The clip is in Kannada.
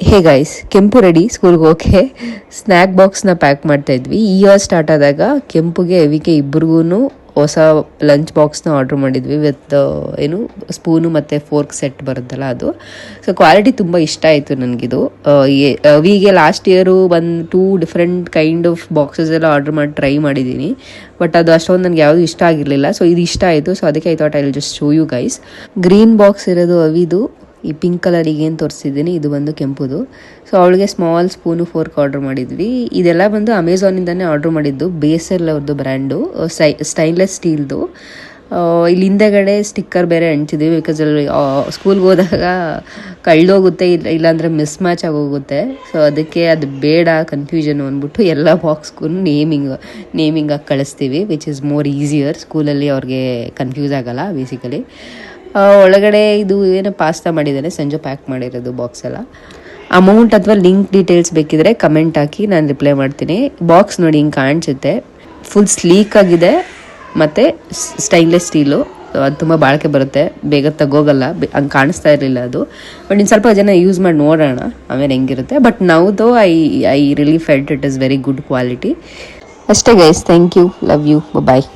ಹೇ ಗೈಸ್, ಕೆಂಪು ರೆಡಿ ಸ್ಕೂಲ್ಗೆ ಹೋಗಕ್ಕೆ. ಸ್ನ್ಯಾಕ್ ಬಾಕ್ಸ್ನ ಪ್ಯಾಕ್ ಮಾಡ್ತಾ ಇದ್ವಿ. ಈ ಇಯರ್ ಸ್ಟಾರ್ಟ್ ಆದಾಗ ಕೆಂಪುಗೆ ಎವಿಕೆ ಇಬ್ರಿಗೂ ಹೊಸ ಲಂಚ್ ಬಾಕ್ಸ್ನ ಆರ್ಡ್ರ್ ಮಾಡಿದ್ವಿ ವಿತ್ ಸ್ಪೂನು ಮತ್ತು ಫೋರ್ಕ್ ಸೆಟ್ ಬರುತ್ತಲ್ಲ ಅದು. ಸೊ ಕ್ವಾಲಿಟಿ ತುಂಬ ಇಷ್ಟ ಆಯಿತು ನನಗಿದು. ಅವಿಗೆ last year 2 different kind of boxes ಎಲ್ಲ ಆರ್ಡ್ರ್ ಮಾಡಿ ಟ್ರೈ ಮಾಡಿದ್ದೀನಿ. ಬಟ್ ಅದು ಅಷ್ಟೊಂದು ನನಗೆ ಯಾವುದು ಇಷ್ಟ ಆಗಿರಲಿಲ್ಲ. ಸೊ ಇದು ಇಷ್ಟ ಆಯಿತು. ಸೊ ಅದಕ್ಕೆ I thought I will just show you guys. Green box ಇರೋದು ಅವಿದು. ಈ ಪಿಂಕ್ ಕಲರಿಗೆ ಏನು ತೋರಿಸಿದ್ದೀನಿ ಇದು ಬಂದು ಕೆಂಪುದು. ಸೊ ಅವಳಿಗೆ ಸ್ಮಾಲ್ ಸ್ಪೂನು ಫೋರ್ಕ್ ಆರ್ಡ್ರ್ ಮಾಡಿದ್ವಿ. ಇದೆಲ್ಲ ಬಂದು ಅಮೆಝಾನಿಂದನೇ ಆರ್ಡ್ರ್ ಮಾಡಿದ್ದು. ಬೇಸಲ್ ಅವ್ರದ್ದು ಬ್ರ್ಯಾಂಡು, ಸ್ಟೈನ್ಲೆಸ್ ಸ್ಟೀಲ್ದು. ಇಲ್ಲಿ ಹಿಂದೆಗಡೆ ಸ್ಟಿಕ್ಕರ್ ಬೇರೆ ಅಂಟಿಸಿದ್ವಿ. ಬಿಕಾಸ್ ಅಲ್ಲಿ ಸ್ಕೂಲ್ಗೆ ಹೋದಾಗ ಕಳೆದೋಗುತ್ತೆ, ಇಲ್ಲಾಂದರೆ ಮಿಸ್ ಮ್ಯಾಚ್ ಆಗೋಗುತ್ತೆ. ಸೊ ಅದಕ್ಕೆ ಅದು ಬೇಡ, ಕನ್ಫ್ಯೂಷನ್ ಅಂದ್ಬಿಟ್ಟು ಎಲ್ಲ ಬಾಕ್ಸ್ಗೂ ನೇಮಿಂಗ್ ಆಗಿ ಕಳಿಸ್ತೀವಿ, ವಿಚ್ ಇಸ್ ಮೋರ್ ಈಸಿಯರ್. ಸ್ಕೂಲಲ್ಲಿ ಅವ್ರಿಗೆ ಕನ್ಫ್ಯೂಸ್ ಆಗೋಲ್ಲ ಬೇಸಿಕಲಿ. ಒಳಗಡೆ ಇದು ಏನೋ ಪಾಸ್ತಾ ಮಾಡಿದ್ದಾನೆ, ಸಂಜೆ ಪ್ಯಾಕ್ ಮಾಡಿರೋದು ಬಾಕ್ಸ್ ಎಲ್ಲ. ಅಮೌಂಟ್ ಅಥವಾ ಲಿಂಕ್ ಡೀಟೇಲ್ಸ್ ಬೇಕಿದ್ರೆ ಕಮೆಂಟ್ ಹಾಕಿ, ನಾನು ರಿಪ್ಲೈ ಮಾಡ್ತೀನಿ. ಬಾಕ್ಸ್ ನೋಡಿ ಹಿಂಗೆ ಕಾಣಿಸುತ್ತೆ, ಫುಲ್ ಸ್ಲೀಕ್ ಆಗಿದೆ ಮತ್ತು ಸ್ಟೈನ್ಲೆಸ್ ಸ್ಟೀಲು. ಅದು ತುಂಬ ಬಾಳಿಕೆ ಬರುತ್ತೆ, ಬೇಗ ತಗೋಗಲ್ಲ, ಹಂಗೆ ಕಾಣಿಸ್ತಾ ಇರಲಿಲ್ಲ ಅದು. ಬಟ್ ಇನ್ನು ಸ್ವಲ್ಪ ಜನ ಯೂಸ್ ಮಾಡಿ ನೋಡೋಣ ಆಮೇಲೆ ಹೆಂಗಿರುತ್ತೆ. ಬಟ್ ನೌದು I really felt it is very good quality. ಅಷ್ಟೇ guys, thank you, love you, bye.